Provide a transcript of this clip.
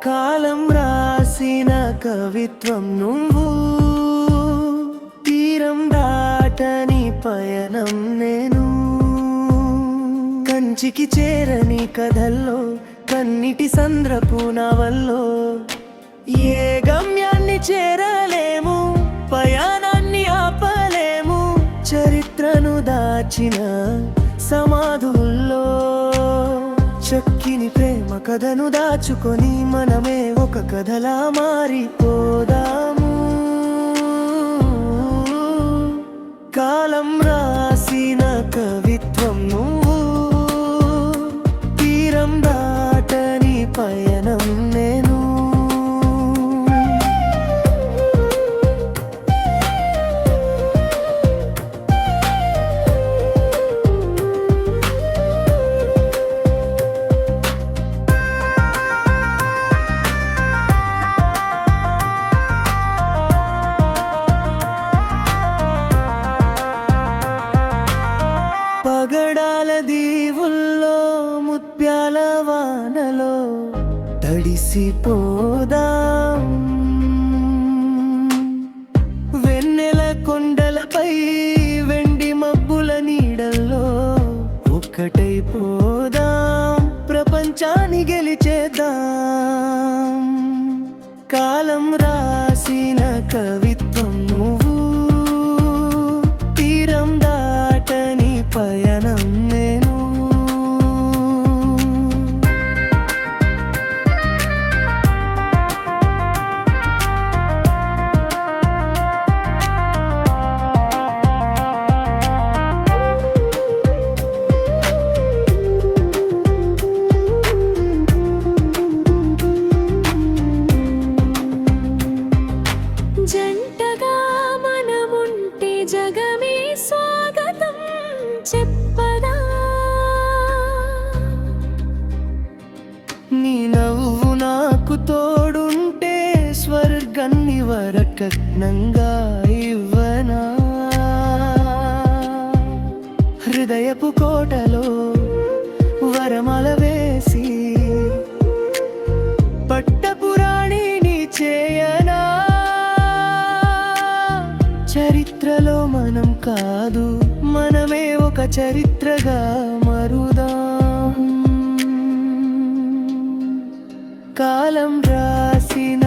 కాలం రాసిన కవిత్వం నువ్వు, తీరం దాటని పయనం నేను. కంచికి చేరని కథల్లో, కన్నిటి సంద్రపు నవల్లో, ఏ గమ్యాన్ని చేరలేము, పయనాన్ని ఆపలేము. చరిత్రను దాచిన సమాధుల్లో చక్కిని ప్రేమ కథను దాచుకొని మనమే ఒక కథలా మారిపోదాము. కాలం రాసిన కవిత్వం నువ్వు, తీరం దాటని పయనం నేను. పగడాల దీవుల్లో, ముత్యాల వానలో తడిసిపోదాం. వెన్నెల కొండలపై, వెండి మబ్బుల నీడల్లో ఒక్కటైపోదాం. ప్రపంచాన్ని గెలిచేద్దాం. కాలం రాసిన కవిత్వం నువ్వు, తీరం దాటని పయనం నేను. జంటగా మనముంటే జగమే స్వాగతం చెప్పదా. నీ నవ్వు నాకు తోడుంటే స్వర్గాన్ని వరకట్నంగా ఇవ్వనా. హృదయపు కోటలో వరమల వేసి పట్టపురాణిని చేయనా. చరిత్రలో మనం కాదు, మనమే ఒక చరిత్రగా మరుదాం. కాలం రాసిన